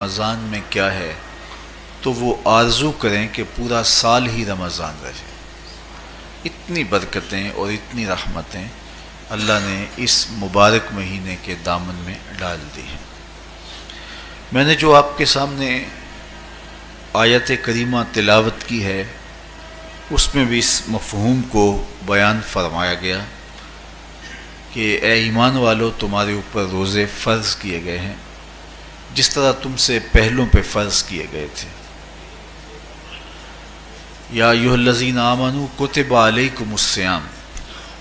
رمضان میں کیا ہے تو وہ آرزو کریں کہ پورا سال ہی رمضان رہے۔ اتنی برکتیں اور اتنی رحمتیں اللہ نے اس مبارک مہینے کے دامن میں ڈال دی ہیں۔ میں نے جو آپ کے سامنے آیت کریمہ تلاوت کی ہے اس میں بھی اس مفہوم کو بیان فرمایا گیا کہ اے ایمان والو، تمہارے اوپر روزے فرض کیے گئے ہیں جس طرح تم سے پہلوں پہ فرض کیے گئے تھے۔ یا ایھا الذین آمنوا کتب علیکم الصیام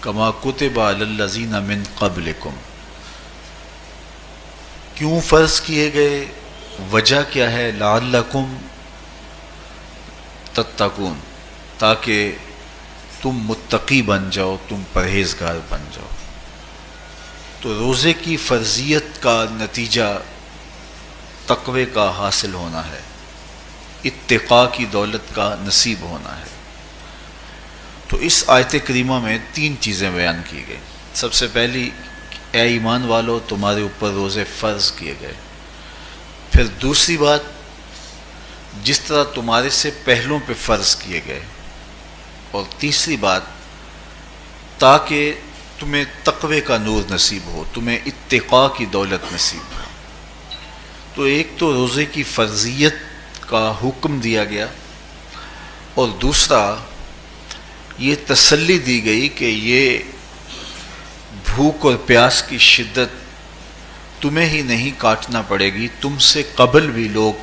کما کتب علی الذین من قبلکم۔ کیوں فرض کیے گئے؟ وجہ کیا ہے؟ لعلکم تتقون، تاکہ تم متقی بن جاؤ، تم پرہیزگار بن جاؤ۔ تو روزے کی فرضیت کا نتیجہ تقوی کا حاصل ہونا ہے، اتقاء کی دولت کا نصیب ہونا ہے۔ تو اس آیت کریمہ میں تین چیزیں بیان کی گئی۔ سب سے پہلی، اے ایمان والو، تمہارے اوپر روزے فرض کیے گئے۔ پھر دوسری بات، جس طرح تمہارے سے پہلوں پہ فرض کیے گئے۔ اور تیسری بات، تاکہ تمہیں تقوی کا نور نصیب ہو، تمہیں اتقاء کی دولت نصیب ہو۔ تو ایک تو روزے کی فرضیت کا حکم دیا گیا، اور دوسرا یہ تسلی دی گئی کہ یہ بھوک اور پیاس کی شدت تمہیں ہی نہیں کاٹنا پڑے گی، تم سے قبل بھی لوگ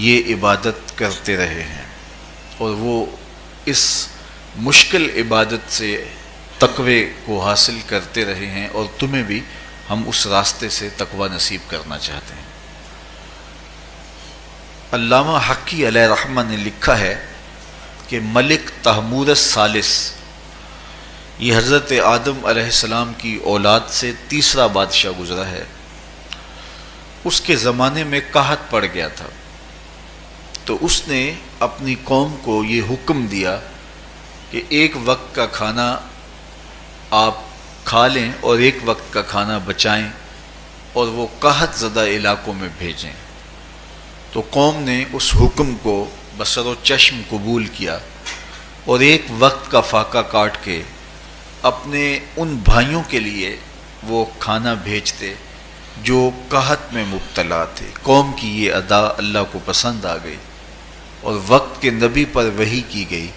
یہ عبادت کرتے رہے ہیں، اور وہ اس مشکل عبادت سے تقوی کو حاصل کرتے رہے ہیں، اور تمہیں بھی ہم اس راستے سے تقوی نصیب کرنا چاہتے ہیں۔ علامہ حقی علیہ رحمہ نے لکھا ہے کہ ملک تحمور الثالث، یہ حضرت آدم علیہ السلام کی اولاد سے تیسرا بادشاہ گزرا ہے، اس کے زمانے میں قحط پڑ گیا تھا۔ تو اس نے اپنی قوم کو یہ حکم دیا کہ ایک وقت کا کھانا آپ کھا لیں اور ایک وقت کا کھانا بچائیں، اور وہ قحط زدہ علاقوں میں بھیجیں۔ تو قوم نے اس حکم کو بصر و چشم قبول کیا، اور ایک وقت کا فاقہ کاٹ کے اپنے ان بھائیوں کے لیے وہ کھانا بھیجتے جو قحط میں مبتلا تھے۔ قوم کی یہ ادا اللہ کو پسند آ گئی، اور وقت کے نبی پر وحی کی گئی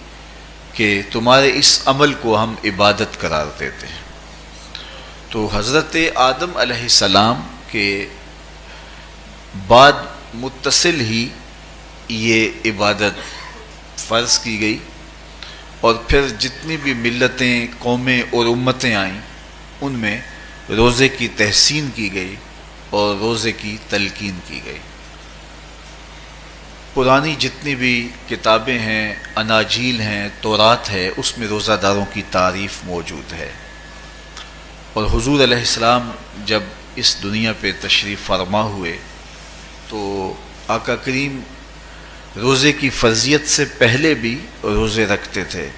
کہ تمہارے اس عمل کو ہم عبادت قرار دیتے ہیں۔ تو حضرت آدم علیہ السلام کے بعد متصل ہی یہ عبادت فرض کی گئی، اور پھر جتنی بھی ملتیں، قومیں اور امتیں آئیں ان میں روزے کی تحسین کی گئی اور روزے کی تلقین کی گئی۔ پرانی جتنی بھی کتابیں ہیں، اناجیل ہیں، تورات ہے، اس میں روزہ داروں کی تعریف موجود ہے۔ اور حضور علیہ السلام جب اس دنیا پہ تشریف فرما ہوئے تو آقا کریم روزے کی فرضیت سے پہلے بھی روزے رکھتے تھے۔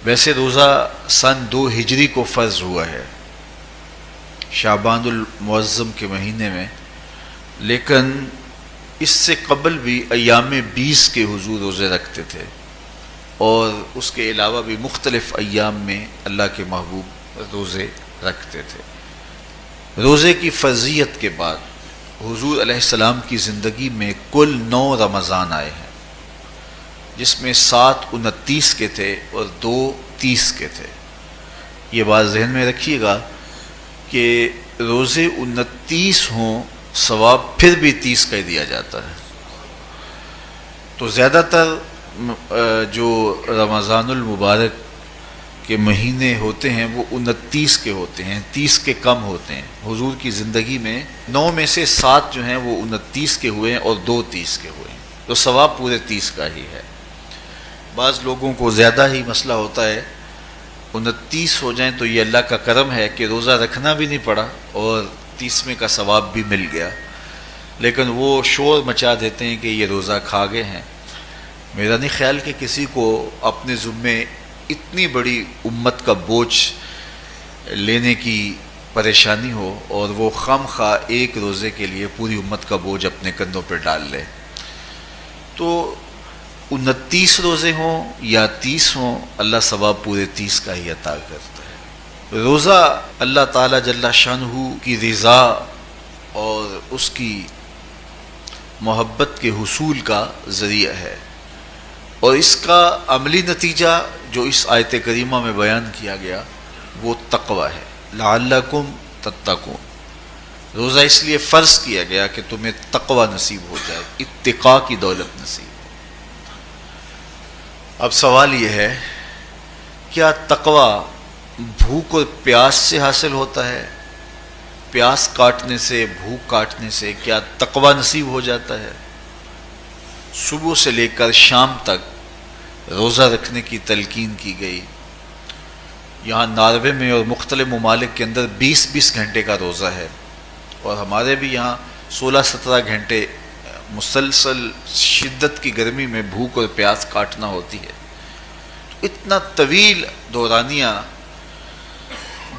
ویسے روزہ سن 2 ہجری کو فرض ہوا ہے، شعبان المعظم کے مہینے میں، لیکن اس سے قبل بھی ایام 20 کے حضور روزے رکھتے تھے، اور اس کے علاوہ بھی مختلف ایام میں اللہ کے محبوب روزے رکھتے تھے۔ روزے کی فرضیت کے بعد حضور علیہ السلام کی زندگی میں کل 9 رمضان آئے ہیں، جس میں 7 29 کے تھے اور 2 30 کے تھے۔ یہ بات ذہن میں رکھیے گا کہ روزے 29 ہوں، ثواب پھر بھی 30 کا ہی دیا جاتا ہے۔ تو زیادہ تر جو رمضان المبارک کے مہینے ہوتے ہیں وہ 29 کے ہوتے ہیں، 30 کے کم ہوتے ہیں۔ حضور کی زندگی میں 9 میں سے 7 جو ہیں وہ 29 کے ہوئے ہیں اور 2 30 کے ہوئے ہیں، تو ثواب پورے 30 کا ہی ہے۔ بعض لوگوں کو زیادہ ہی مسئلہ ہوتا ہے، 29 ہو جائیں تو یہ اللہ کا کرم ہے کہ روزہ رکھنا بھی نہیں پڑا اور 30ویں کا ثواب بھی مل گیا، لیکن وہ شور مچا دیتے ہیں کہ یہ روزہ کھا گئے ہیں۔ میرا نہیں خیال کہ کسی کو اپنے ذمے اتنی بڑی امت کا بوجھ لینے کی پریشانی ہو اور وہ خام خواہ ایک روزے کے لیے پوری امت کا بوجھ اپنے کندھوں پہ ڈال لے، تو 29 روزے ہوں یا 30 ہوں، اللہ ثواب پورے 30 کا ہی عطا کرتا ہے۔ روزہ اللہ تعالیٰ جل شانہ کی رضا اور اس کی محبت کے حصول کا ذریعہ ہے، اور اس کا عملی نتیجہ جو اس آیت کریمہ میں بیان کیا گیا وہ تقوی ہے۔ لعلکم تتقون، روزہ اس لیے فرض کیا گیا کہ تمہیں تقوی نصیب ہو جائے، اتقاء کی دولت نصیب ہو۔ اب سوال یہ ہے، کیا تقوی بھوک اور پیاس سے حاصل ہوتا ہے؟ پیاس کاٹنے سے، بھوک کاٹنے سے کیا تقوی نصیب ہو جاتا ہے؟ صبح سے لے کر شام تک روزہ رکھنے کی تلقین کی گئی۔ یہاں ناروے میں اور مختلف ممالک کے اندر 20 گھنٹے کا روزہ ہے، اور ہمارے بھی یہاں 16-17 گھنٹے مسلسل شدت کی گرمی میں بھوک اور پیاس کاٹنا ہوتی ہے۔ تو اتنا طویل دورانیہ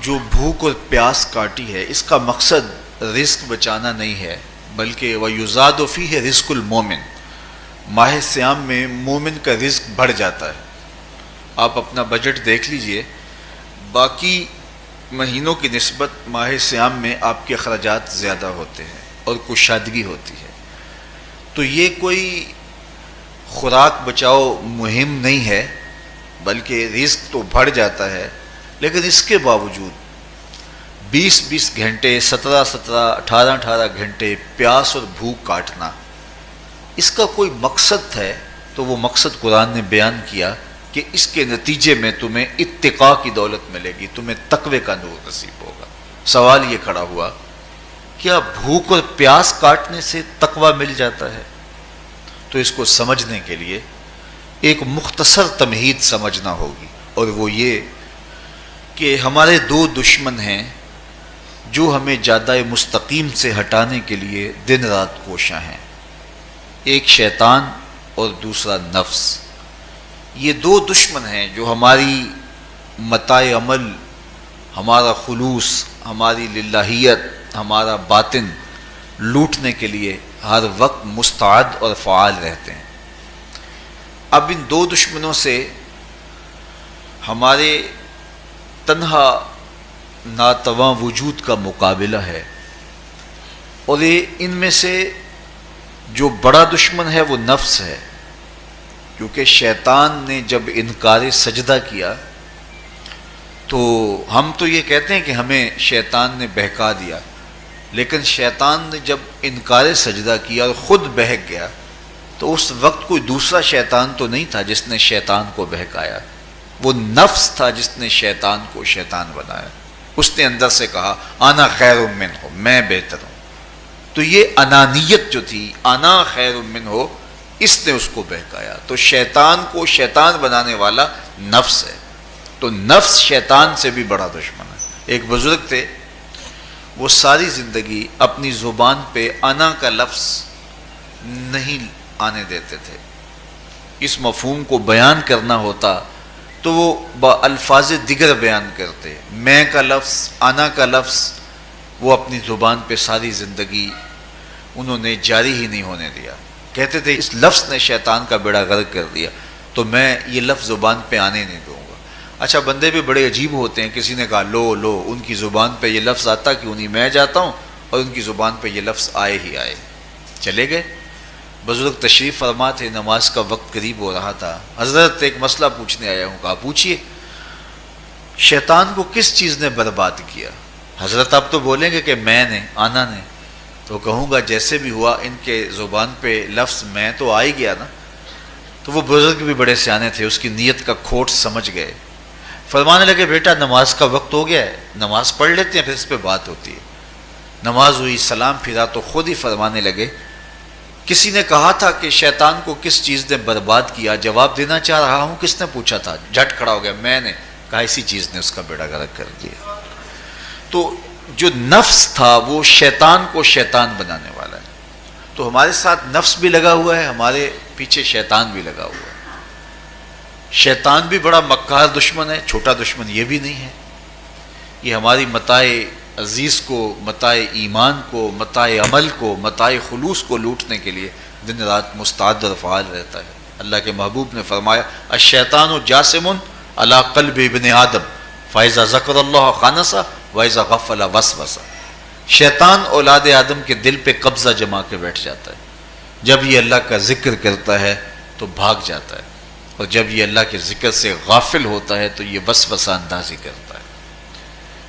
جو بھوک اور پیاس کاٹی ہے، اس کا مقصد رزق بچانا نہیں ہے، بلکہ وَيُزَادُ فِيهِ رِزْقُ الْمُؤْمِنِ، ماہ سیام میں مومن کا رزق بڑھ جاتا ہے۔ آپ اپنا بجٹ دیکھ لیجئے، باقی مہینوں کی نسبت ماہ سیام میں آپ کے اخراجات زیادہ ہوتے ہیں اور کشادگی ہوتی ہے۔ تو یہ کوئی خوراک بچاؤ مہم نہیں ہے، بلکہ رزق تو بڑھ جاتا ہے، لیکن اس کے باوجود 20 گھنٹے، 17 18 گھنٹے پیاس اور بھوک کاٹنا، اس کا کوئی مقصد ہے تو وہ مقصد قرآن نے بیان کیا کہ اس کے نتیجے میں تمہیں اتقاء کی دولت ملے گی، تمہیں تقوی کا نور نصیب ہوگا۔ سوال یہ کھڑا ہوا، کیا بھوک اور پیاس کاٹنے سے تقوی مل جاتا ہے؟ تو اس کو سمجھنے کے لیے ایک مختصر تمہید سمجھنا ہوگی، اور وہ یہ کہ ہمارے 2 دشمن ہیں جو ہمیں جادہ مستقیم سے ہٹانے کے لیے دن رات کوشاں ہیں، ایک شیطان اور دوسرا نفس۔ یہ 2 دشمن ہیں جو ہماری متاع عمل، ہمارا خلوص، ہماری للہیت، ہمارا باطن لوٹنے کے لیے ہر وقت مستعد اور فعال رہتے ہیں۔ اب ان 2 دشمنوں سے ہمارے تنہا ناتواں وجود کا مقابلہ ہے، اور ان میں سے جو بڑا دشمن ہے وہ نفس ہے، کیونکہ شیطان نے جب انکار سجدہ کیا تو ہم تو یہ کہتے ہیں کہ ہمیں شیطان نے بہکا دیا، لیکن شیطان نے جب انکار سجدہ کیا اور خود بہک گیا تو اس وقت کوئی دوسرا شیطان تو نہیں تھا جس نے شیطان کو بہکایا، وہ نفس تھا جس نے شیطان کو شیطان بنایا۔ اس نے اندر سے کہا انا خیر منہ، میں بہتر ہوں۔ تو یہ انانیت جو تھی، انا خیر منہ، اس نے اس کو بہکایا۔ تو شیطان کو شیطان بنانے والا نفس ہے، تو نفس شیطان سے بھی بڑا دشمن ہے۔ ایک بزرگ تھے، وہ ساری زندگی اپنی زبان پہ انا کا لفظ نہیں آنے دیتے تھے۔ اس مفہوم کو بیان کرنا ہوتا تو وہ الفاظ دیگر بیان کرتے، میں کا لفظ، انا کا لفظ، وہ اپنی زبان پہ ساری زندگی انہوں نے جاری ہی نہیں ہونے دیا۔ کہتے تھے اس لفظ نے شیطان کا بیڑا غرق کر دیا، تو میں یہ لفظ زبان پہ آنے نہیں دوں گا۔ اچھا، بندے بھی بڑے عجیب ہوتے ہیں، کسی نے کہا لو لو، ان کی زبان پہ یہ لفظ آتا کیوں نہیں، میں جاتا ہوں اور ان کی زبان پہ یہ لفظ آئے ہی آئے۔ چلے گئے۔ بزرگ تشریف فرما تھے، نماز کا وقت قریب ہو رہا تھا۔ حضرت ایک مسئلہ پوچھنے آیا ہوں۔ کہا پوچھئے، شیطان کو کس چیز نے برباد کیا؟ حضرت آپ تو بولیں گے کہ میں نے، آنا نے، تو کہوں گا جیسے بھی ہوا ان کے زبان پہ لفظ میں تو آ ہی گیا نا۔ تو وہ بزرگ بھی بڑے سیانے تھے، اس کی نیت کا کھوٹ سمجھ گئے۔ فرمانے لگے بیٹا نماز کا وقت ہو گیا ہے، نماز پڑھ لیتے ہیں پھر اس پہ بات ہوتی ہے۔ نماز ہوئی، سلام پھرا تو خود ہی فرمانے لگے کسی نے کہا تھا کہ شیطان کو کس چیز نے برباد کیا، جواب دینا چاہ رہا ہوں کس نے پوچھا تھا، جھٹ کھڑا ہو گیا، میں نے کہا اسی چیز نے اس کا بیڑا غرق کر دیا۔ تو جو نفس تھا وہ شیطان کو شیطان بنانے والا ہے۔ تو ہمارے ساتھ نفس بھی لگا ہوا ہے، ہمارے پیچھے شیطان بھی لگا ہوا ہے۔ شیطان بھی بڑا مکار دشمن ہے، چھوٹا دشمن یہ بھی نہیں ہے۔ یہ ہماری متاع عزیز کو، متاع ایمان کو، متاع عمل کو، متاع خلوص کو لوٹنے کے لیے دن رات مستعد اور فعال رہتا ہے۔ اللہ کے محبوب نے فرمایا الشیطان جاسم علی قلب ابن آدم فاذا ذکر اللہ خانسہ واذا غفل وسوسہ۔ شیطان اولاد آدم کے دل پہ قبضہ جما کے بیٹھ جاتا ہے، جب یہ اللہ کا ذکر کرتا ہے تو بھاگ جاتا ہے، اور جب یہ اللہ کے ذکر سے غافل ہوتا ہے تو یہ وسوسہ اندازی کرتا ہے۔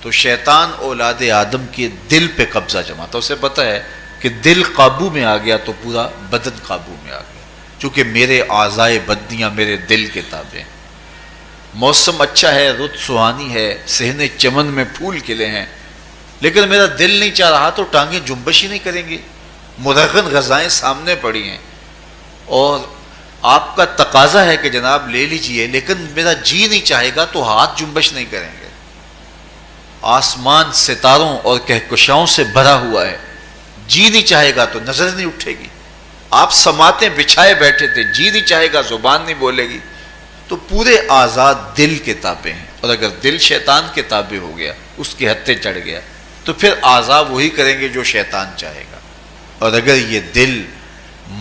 تو شیطان اولاد آدم کے دل پہ قبضہ جماتا ہے، اسے پتہ ہے کہ دل قابو میں آ گیا تو پورا بدن قابو میں آ گیا، چونکہ میرے اعضائے بدنیاں میرے دل کے تابع ہیں۔ موسم اچھا ہے، رت سہانی ہے، صحن چمن میں پھول کھلے ہیں، لیکن میرا دل نہیں چاہ رہا تو ٹانگیں جنبش ہی نہیں کریں گی، مرغن غذائیں سامنے پڑی ہیں اور آپ کا تقاضا ہے کہ جناب لے لیجئے، لیکن میرا جی نہیں چاہے گا تو ہاتھ جنبش نہیں کریں گے۔ آسمان ستاروں اور کہکشاؤں سے بھرا ہوا ہے، جی نہیں چاہے گا تو نظر نہیں اٹھے گی۔ آپ سماعتیں بچھائے بیٹھے تھے، جی نہیں چاہے گا زبان نہیں بولے گی۔ تو پورے آزاد دل کے تابع ہیں، اور اگر دل شیطان کے تابع ہو گیا، اس کے ہتھے چڑھ گیا، تو پھر اعضاء وہی کریں گے جو شیطان چاہے گا۔ اور اگر یہ دل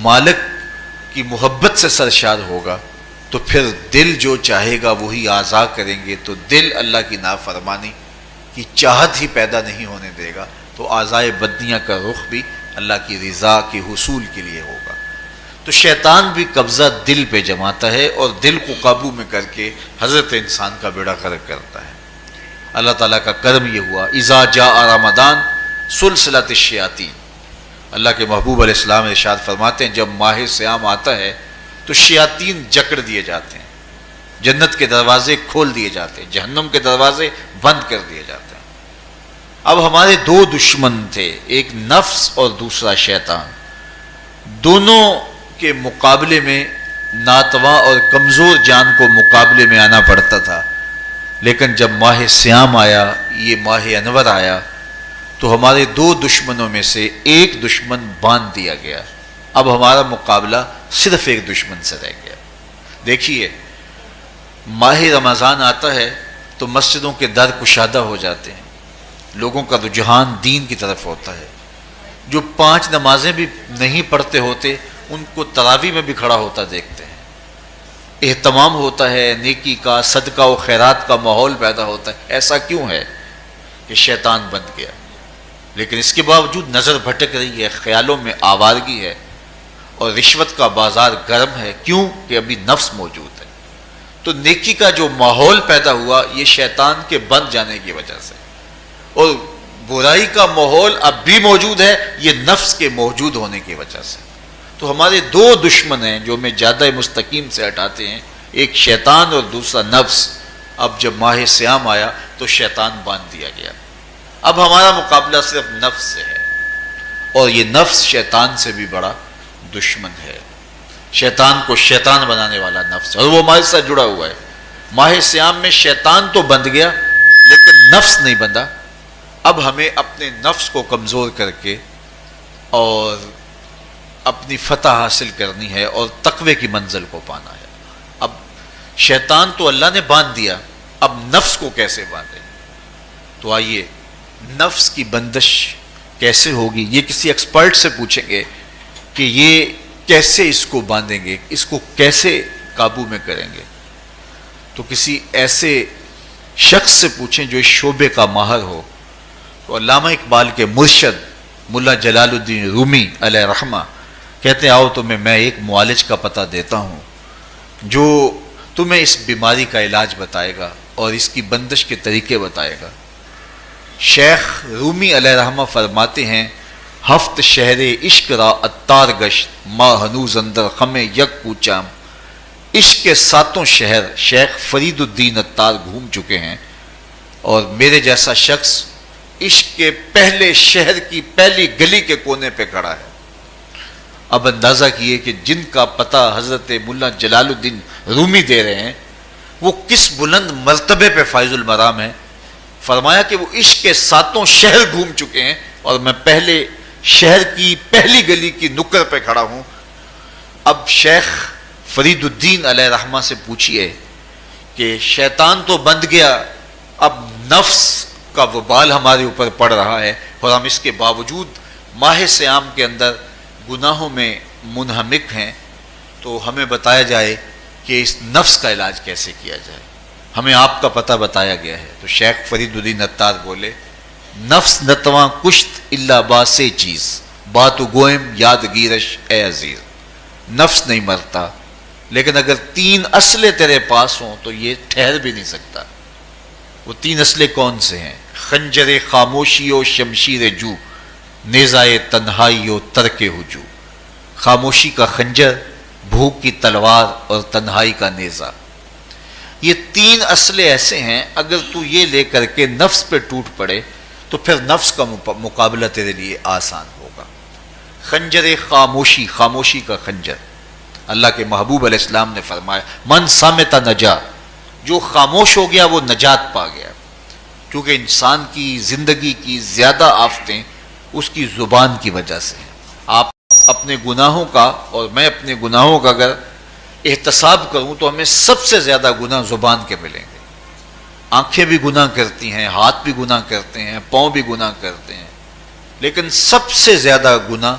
مالک کی محبت سے سرشار ہوگا تو پھر دل جو چاہے گا وہی اعضاء کریں گے، تو دل اللہ کی نافرمانی کی چاہت ہی پیدا نہیں ہونے دے گا، تو اعضائے بدنیاں کا رخ بھی اللہ کی رضا کے حصول کے لیے ہوگا۔ تو شیطان بھی قبضہ دل پہ جماتا ہے اور دل کو قابو میں کر کے حضرت انسان کا بیڑا غرق کرتا ہے۔ اللہ تعالیٰ کا کرم یہ ہوا اذا جاء رمضان سلسلۃ الشیاطین، اللہ کے محبوب علیہ السلام ارشاد فرماتے ہیں جب ماہ صیام آتا ہے تو شیاطین جکڑ دیے جاتے ہیں، جنت کے دروازے کھول دیے جاتے ہیں، جہنم کے دروازے بند کر دیے جاتے ہیں۔ اب ہمارے دو دشمن تھے، ایک نفس اور دوسرا شیطان، دونوں کے مقابلے میں ناتواں اور کمزور جان کو مقابلے میں آنا پڑتا تھا، لیکن جب ماہ صیام آیا، یہ ماہ انور آیا، تو ہمارے دو دشمنوں میں سے ایک دشمن باندھ دیا گیا۔ اب ہمارا مقابلہ صرف ایک دشمن سے رہ گیا۔ دیکھیے ماہ رمضان آتا ہے تو مسجدوں کے در کشادہ ہو جاتے ہیں، لوگوں کا رجحان دین کی طرف ہوتا ہے۔ جو 5 نمازیں بھی نہیں پڑھتے ہوتے ان کو تراویح میں بھی کھڑا ہوتا دیکھتے ہیں، اہتمام ہوتا ہے، نیکی کا، صدقہ و خیرات کا ماحول پیدا ہوتا ہے۔ ایسا کیوں ہے کہ شیطان بند گیا، لیکن اس کے باوجود نظر بھٹک رہی ہے، خیالوں میں آوارگی ہے اور رشوت کا بازار گرم ہے۔ کیوں کہ ابھی نفس موجود ہے۔ تو نیکی کا جو ماحول پیدا ہوا یہ شیطان کے بند جانے کی وجہ سے، اور برائی کا ماحول اب بھی موجود ہے یہ نفس کے موجود ہونے کی وجہ سے۔ تو ہمارے دو دشمن ہیں جو ہمیں جادہ مستقیم سے ہٹاتے ہیں، ایک شیطان اور دوسرا نفس۔ اب جب ماہ صیام آیا تو شیطان باندھ دیا گیا، اب ہمارا مقابلہ صرف نفس سے ہے، اور یہ نفس شیطان سے بھی بڑا دشمن ہے۔ شیطان کو شیطان بنانے والا نفس ہے، اور وہ ہمارے ساتھ جڑا ہوا ہے۔ ماہ صیام میں شیطان تو بند گیا لیکن نفس نہیں بندھا۔ اب ہمیں اپنے نفس کو کمزور کر کے اور اپنی فتح حاصل کرنی ہے اور تقوی کی منزل کو پانا ہے۔ اب شیطان تو اللہ نے باندھ دیا، اب نفس کو کیسے باندھے؟ تو آئیے نفس کی بندش کیسے ہوگی یہ کسی ایکسپرٹ سے پوچھیں گے کہ یہ کیسے اس کو باندھیں گے، اس کو کیسے قابو میں کریں گے۔ تو کسی ایسے شخص سے پوچھیں جو اس شعبے کا ماہر ہو۔ تو علامہ اقبال کے مرشد ملا جلال الدین رومی علیہ رحمہ کہتے ہیں آؤ تمہیں میں ایک معالج کا پتہ دیتا ہوں جو تمہیں اس بیماری کا علاج بتائے گا اور اس کی بندش کے طریقے بتائے گا۔ شیخ رومی علیہ رحمہ فرماتے ہیں ہفت شہر عشق را اتار گشت ما ہنوز اندر خم یک کوچام۔ عشق کے 7 شہر شیخ فرید الدین اتار گھوم چکے ہیں، اور میرے جیسا شخص عشق کے پہلے شہر کی پہلی گلی کے کونے پہ کھڑا ہے۔ اب اندازہ کیے کہ جن کا پتہ حضرت ملا جلال الدین رومی دے رہے ہیں وہ کس بلند مرتبے پہ فائز المرام ہے۔ فرمایا کہ وہ عشق کے 7 شہر گھوم چکے ہیں اور میں پہلے شہر کی پہلی گلی کی نکر پہ کھڑا ہوں۔ اب شیخ فرید الدین علیہ رحمہ سے پوچھئے کہ شیطان تو بند گیا، اب نفس کا وبال ہمارے اوپر پڑ رہا ہے، اور ہم اس کے باوجود ماہ صیام کے اندر گناہوں میں منہمک ہیں، تو ہمیں بتایا جائے کہ اس نفس کا علاج کیسے کیا جائے۔ ہمیں آپ کا پتہ بتایا گیا ہے، تو شیخ فرید الدین عطار بولے، نفس نتواں کشت الا باسے چیز، بات گوئم یاد گیرش اے عزیز۔ نفس نہیں مرتا، لیکن اگر 3 اسلحے تیرے پاس ہوں تو یہ ٹھہر بھی نہیں سکتا۔ وہ 3 اسلحے کون سے ہیں؟ خنجر خاموشی و شمشیر جو، نیزائے تنہائی و ترک ہجو۔ خاموشی کا خنجر، بھوک کی تلوار اور تنہائی کا نیزہ، یہ 3 اسلحے ایسے ہیں، اگر تو یہ لے کر کے نفس پہ ٹوٹ پڑے تو پھر نفس کا مقابلہ تیرے لیے آسان ہوگا۔ خنجر خاموشی، خاموشی کا خنجر، اللہ کے محبوب علیہ السلام نے فرمایا من صامت نجا، جو خاموش ہو گیا وہ نجات پا گیا، کیونکہ انسان کی زندگی کی زیادہ آفتیں اس کی زبان کی وجہ سے ہیں۔ آپ اپنے گناہوں کا اور میں اپنے گناہوں کا اگر احتساب کروں تو ہمیں سب سے زیادہ گناہ زبان کے ملیں گے۔ آنکھیں بھی گناہ کرتی ہیں، ہاتھ بھی گناہ کرتے ہیں، پاؤں بھی گناہ کرتے ہیں، لیکن سب سے زیادہ گناہ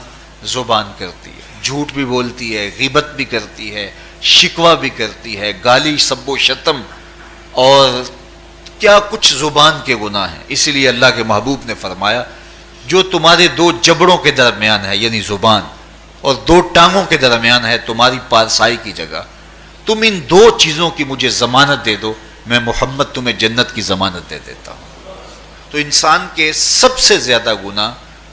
زبان کرتی ہے۔ جھوٹ بھی بولتی ہے، غیبت بھی کرتی ہے، شکوہ بھی کرتی ہے، گالی سب و شتم اور کیا کچھ زبان کے گناہ ہیں۔ اسی لیے اللہ کے محبوب نے فرمایا جو تمہارے 2 جبڑوں کے درمیان ہے، یعنی زبان، اور 2 ٹانگوں کے درمیان ہے تمہاری پارسائی کی جگہ، تم ان 2 چیزوں کی مجھے ضمانت دے دو، میں محمد تمہیں جنت کی ضمانت دے دیتا ہوں۔ تو انسان کے سب سے زیادہ گناہ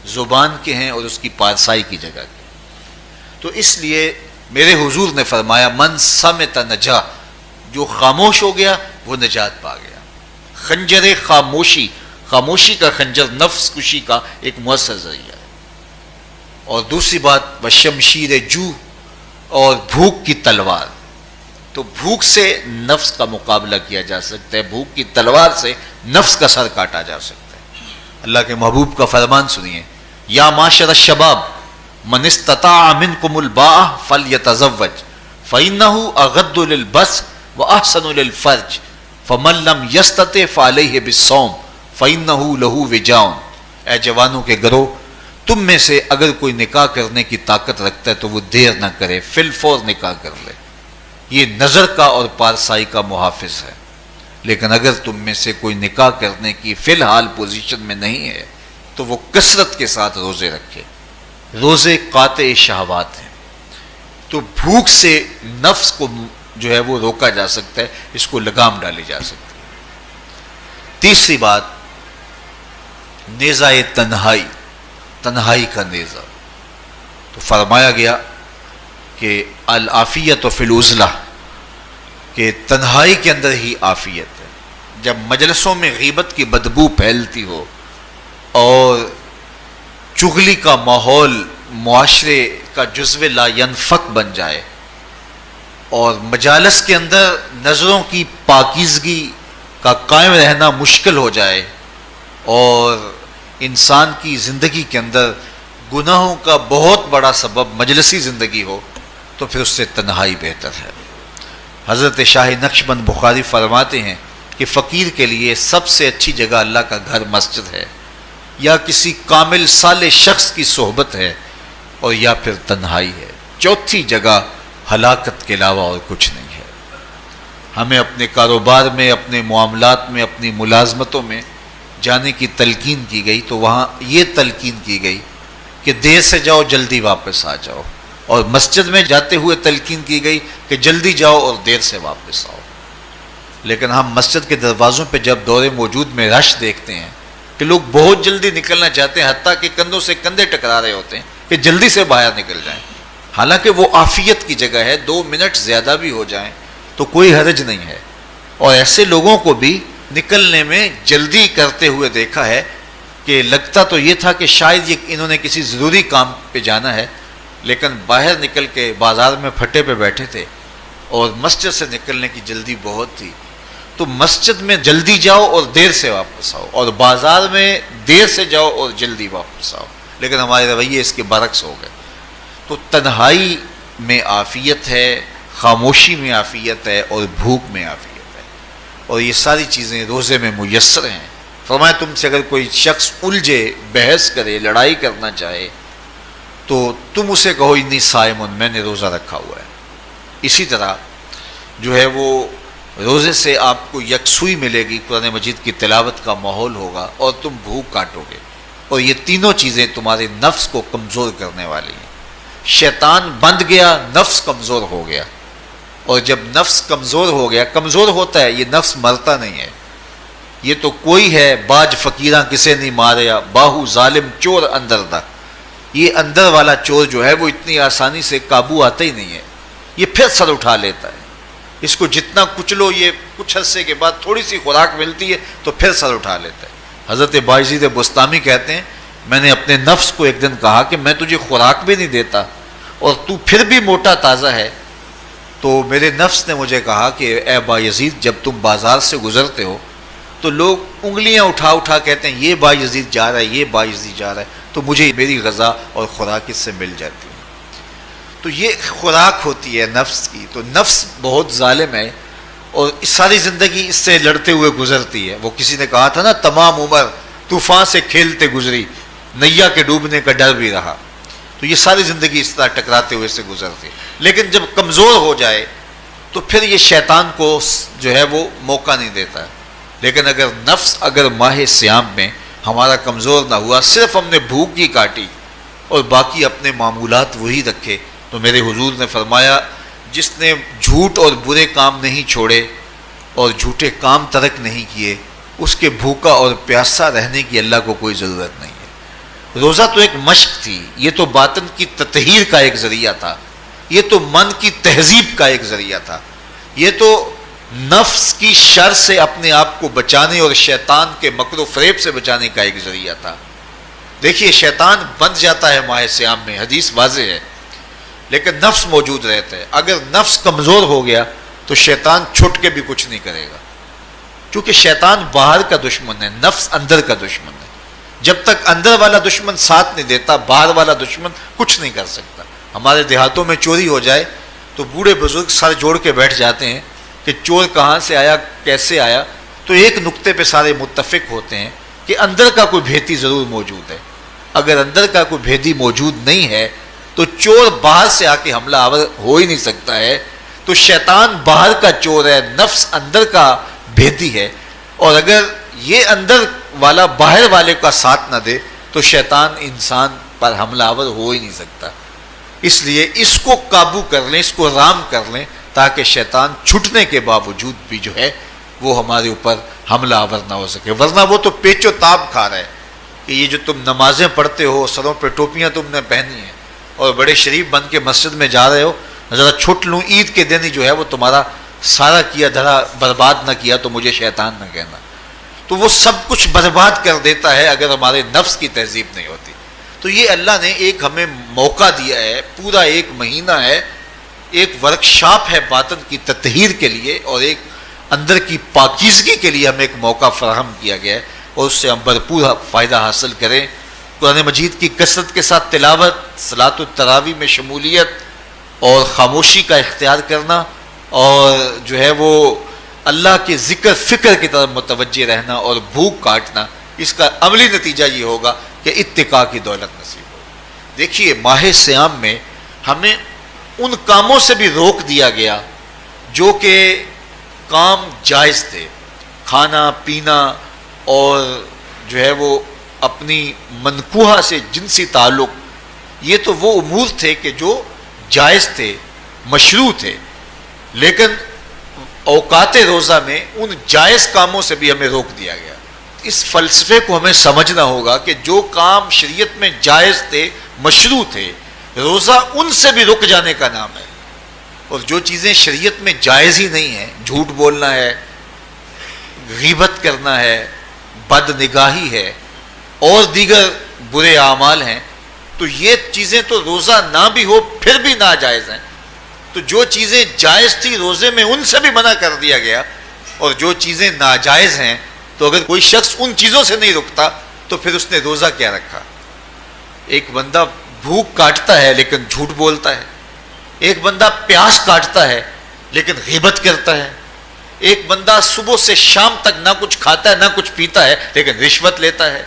زبان کے ہیں اور اس کی پارسائی کی جگہ کے۔ تو اس لیے میرے حضور نے فرمایا من صمت نجا، جو خاموش ہو گیا وہ نجات پا گیا۔ خنجر خاموشی، خاموشی کا خنجر نفس کشی کا ایک مؤثر ذریعہ ہے۔ اور دوسری بات وشمشیر جو، اور بھوک کی تلوار، تو بھوک سے نفس کا مقابلہ کیا جا سکتا ہے، بھوک کی تلوار سے نفس کا سر کاٹا جا سکتا ہے۔ اللہ کے محبوب کا فرمان سنیے، یا معاشر الشباب من استطاع منکم الباء فلیتزوج فإنہ اغض للبصر واحسن للفرج فمن لم یستطع فعلیہ بالصوم فإنہ لہ وجاء۔ اے جوانوں کے گروہ، تم میں سے اگر کوئی نکاح کرنے کی طاقت رکھتا ہے تو وہ دیر نہ کرے، فی الفور نکاح کر لے، یہ نظر کا اور پارسائی کا محافظ ہے۔ لیکن اگر تم میں سے کوئی نکاح کرنے کی فی الحال پوزیشن میں نہیں ہے تو وہ کثرت کے ساتھ روزے رکھے۔ روزے قاطع شہوات ہیں، تو بھوک سے نفس کو جو ہے وہ روکا جا سکتا ہے، اس کو لگام ڈالی جا سکتی ہے۔ تیسری بات نیزہ تنہائی، تنہائی کا نیزہ، تو فرمایا گیا کہ العافیت فی العزلہ، کہ تنہائی کے اندر ہی عافیت ہے۔ جب مجلسوں میں غیبت کی بدبو پھیلتی ہو اور چغلی کا ماحول معاشرے کا جزو لا ینفک بن جائے، اور مجالس کے اندر نظروں کی پاکیزگی کا قائم رہنا مشکل ہو جائے، اور انسان کی زندگی کے اندر گناہوں کا بہت بڑا سبب مجلسی زندگی ہو، تو پھر اس سے تنہائی بہتر ہے۔ حضرت شاہ نقشبند بخاری فرماتے ہیں کہ فقیر کے لیے سب سے اچھی جگہ اللہ کا گھر مسجد ہے، یا کسی کامل صالح شخص کی صحبت ہے، اور یا پھر تنہائی ہے۔ چوتھی جگہ ہلاکت کے علاوہ اور کچھ نہیں ہے۔ ہمیں اپنے کاروبار میں، اپنے معاملات میں، اپنی ملازمتوں میں جانے کی تلقین کی گئی، تو وہاں یہ تلقین کی گئی کہ دیر سے جاؤ جلدی واپس آ جاؤ، اور مسجد میں جاتے ہوئے تلقین کی گئی کہ جلدی جاؤ اور دیر سے واپس آؤ۔ لیکن ہم مسجد کے دروازوں پہ جب دور موجود میں رش دیکھتے ہیں کہ لوگ بہت جلدی نکلنا چاہتے ہیں، حتیٰ کہ کندھوں سے کندھے ٹکرا رہے ہوتے ہیں کہ جلدی سے باہر نکل جائیں، حالانکہ وہ عافیت کی جگہ ہے، 2 منٹ زیادہ بھی ہو جائیں تو کوئی حرج نہیں ہے۔ اور ایسے لوگوں کو بھی نکلنے میں جلدی کرتے ہوئے دیکھا ہے کہ لگتا تو یہ تھا کہ شاید انہوں نے کسی ضروری کام پہ جانا ہے، لیکن باہر نکل کے بازار میں پھٹے پہ بیٹھے تھے اور مسجد سے نکلنے کی جلدی بہت تھی۔ تو مسجد میں جلدی جاؤ اور دیر سے واپس آؤ، اور بازار میں دیر سے جاؤ اور جلدی واپس آؤ، لیکن ہمارے رویے اس کے برعکس ہو گئے۔ تو تنہائی میں عافیت ہے، خاموشی میں عافیت ہے، اور بھوک میں عافیت ہے، اور یہ ساری چیزیں روزے میں میسر ہیں۔ فرمایا تم سے اگر کوئی شخص الجھے، بحث کرے، لڑائی کرنا چاہے تو تم اسے کہو انی صائمٌ، میں نے روزہ رکھا ہوا ہے۔ اسی طرح جو ہے وہ روزے سے آپ کو یکسوئی ملے گی، قرآن مجید کی تلاوت کا ماحول ہوگا اور تم بھوک کاٹو گے، اور یہ تینوں چیزیں تمہارے نفس کو کمزور کرنے والی ہیں۔ شیطان بند گیا، نفس کمزور ہو گیا، اور جب نفس کمزور ہو گیا، کمزور ہوتا ہے، یہ نفس مرتا نہیں ہے۔ یہ تو کوئی ہے باج فقیراں کسے نہیں ماریا، باہو ظالم چور اندر دا، یہ اندر والا چور جو ہے وہ اتنی آسانی سے قابو آتا ہی نہیں ہے، یہ پھر سر اٹھا لیتا ہے۔ اس کو جتنا کچلو، یہ کچھ عرصے کے بعد تھوڑی سی خوراک ملتی ہے تو پھر سر اٹھا لیتا ہے۔ حضرت بایزید بستامی کہتے ہیں میں نے اپنے نفس کو ایک دن کہا کہ میں تجھے خوراک بھی نہیں دیتا اور تو پھر بھی موٹا تازہ ہے، تو میرے نفس نے مجھے کہا کہ اے بایزید جب تم بازار سے گزرتے ہو تو لوگ انگلیاں اٹھا اٹھا کہتے ہیں یہ بایزید جا رہا ہے، یہ بایزید جا رہا ہے، تو مجھے میری غذا اور خوراک اس سے مل جاتی ہے۔ تو یہ خوراک ہوتی ہے نفس کی۔ تو نفس بہت ظالم ہے اور ساری زندگی اس سے لڑتے ہوئے گزرتی ہے۔ وہ کسی نے کہا تھا نا تمام عمر طوفان سے کھیلتے گزری، نیا کے ڈوبنے کا ڈر بھی رہا۔ تو یہ ساری زندگی اس طرح ٹکراتے ہوئے سے گزرتی ہے، لیکن جب کمزور ہو جائے تو پھر یہ شیطان کو جو ہے وہ موقع نہیں دیتا ہے۔ لیکن اگر نفس اگر ماہ صیام میں ہمارا کمزور نہ ہوا، صرف ہم نے بھوک ہی کاٹی اور باقی اپنے معمولات وہی رکھے، تو میرے حضور نے فرمایا جس نے جھوٹ اور برے کام نہیں چھوڑے اور جھوٹے کام ترک نہیں کیے، اس کے بھوکا اور پیاسا رہنے کی اللہ کو کوئی ضرورت نہیں ہے۔ روزہ تو ایک مشق تھی، یہ تو باطن کی تطہیر کا ایک ذریعہ تھا، یہ تو من کی تہذیب کا ایک ذریعہ تھا، یہ تو نفس کی شر سے اپنے آپ کو بچانے اور شیطان کے مکر و فریب سے بچانے کا ایک ذریعہ تھا۔ دیکھیے شیطان بند جاتا ہے ماہ صیام میں، حدیث واضح ہے، لیکن نفس موجود رہتا ہے۔ اگر نفس کمزور ہو گیا تو شیطان چھٹ کے بھی کچھ نہیں کرے گا، کیونکہ شیطان باہر کا دشمن ہے، نفس اندر کا دشمن ہے۔ جب تک اندر والا دشمن ساتھ نہیں دیتا، باہر والا دشمن کچھ نہیں کر سکتا۔ ہمارے دیہاتوں میں چوری ہو جائے تو بوڑھے بزرگ سر جوڑ کے بیٹھ جاتے ہیں کہ چور کہاں سے آیا، کیسے آیا، تو ایک نقطے پہ سارے متفق ہوتے ہیں کہ اندر کا کوئی بھیتی ضرور موجود ہے۔ اگر اندر کا کوئی بھیتی موجود نہیں ہے تو چور باہر سے آ کے حملہ آور ہو ہی نہیں سکتا ہے۔ تو شیطان باہر کا چور ہے، نفس اندر کا بھیتی ہے، اور اگر یہ اندر والا باہر والے کا ساتھ نہ دے تو شیطان انسان پر حملہ آور ہو ہی نہیں سکتا۔ اس لیے اس کو قابو کر لیں، اس کو رام کر لیں، تاکہ شیطان چھٹنے کے باوجود بھی جو ہے وہ ہمارے اوپر حملہ آور نہ ہو سکے۔ ورنہ وہ تو پیچ و تاب کھا رہا ہے کہ یہ جو تم نمازیں پڑھتے ہو، سروں پہ ٹوپیاں تم نے پہنی ہیں اور بڑے شریف بن کے مسجد میں جا رہے ہو، ذرا چھٹ لوں عید کے دن ہی جو ہے وہ تمہارا سارا کیا دھرا برباد نہ کیا تو مجھے شیطان نہ کہنا۔ تو وہ سب کچھ برباد کر دیتا ہے اگر ہمارے نفس کی تہذیب نہیں ہوتی۔ تو یہ اللہ نے ایک ہمیں موقع دیا ہے، پورا ایک مہینہ ہے، ایک ورکشاپ ہے باطن کی تطہیر کے لیے اور ایک اندر کی پاکیزگی کے لیے ہمیں ایک موقع فراہم کیا گیا ہے، اور اس سے ہم بھرپور فائدہ حاصل کریں۔ قرآن مجید کی کثرت کے ساتھ تلاوت، صلاۃ التراویح میں شمولیت اور خاموشی کا اختیار کرنا، اور جو ہے وہ اللہ کے ذکر فکر کی طرف متوجہ رہنا اور بھوک کاٹنا، اس کا عملی نتیجہ یہ ہوگا کہ اتقاء کی دولت نصیب ہوگی۔ دیکھیے ماہ صیام میں ہمیں ان کاموں سے بھی روک دیا گیا جو کہ کام جائز تھے، کھانا پینا اور جو ہے وہ اپنی منکوحہ سے جنسی تعلق، یہ تو وہ امور تھے کہ جو جائز تھے، مشروع تھے، لیکن اوقات روزہ میں ان جائز کاموں سے بھی ہمیں روک دیا گیا۔ اس فلسفے کو ہمیں سمجھنا ہوگا کہ جو کام شریعت میں جائز تھے، مشروع تھے، روزہ ان سے بھی رک جانے کا نام ہے، اور جو چیزیں شریعت میں جائز ہی نہیں ہیں، جھوٹ بولنا ہے، غیبت کرنا ہے، بد نگاہی ہے اور دیگر برے اعمال ہیں، تو یہ چیزیں تو روزہ نہ بھی ہو پھر بھی ناجائز ہیں۔ تو جو چیزیں جائز تھی روزے میں ان سے بھی منع کر دیا گیا، اور جو چیزیں ناجائز ہیں تو اگر کوئی شخص ان چیزوں سے نہیں رکتا تو پھر اس نے روزہ کیا رکھا۔ ایک بندہ بھوک کاٹتا ہے لیکن جھوٹ بولتا ہے، ایک بندہ پیاس کاٹتا ہے لیکن غیبت کرتا ہے، ایک بندہ صبح سے شام تک نہ کچھ کھاتا ہے نہ کچھ پیتا ہے لیکن رشوت لیتا ہے،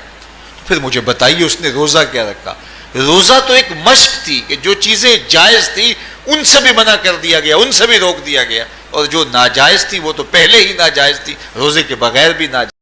پھر مجھے بتائیے اس نے روزہ کیا رکھا؟ روزہ تو ایک مشق تھی کہ جو چیزیں جائز تھی ان سے بھی منع کر دیا گیا، ان سے بھی روک دیا گیا، اور جو ناجائز تھی وہ تو پہلے ہی ناجائز تھی، روزے کے بغیر بھی ناجائز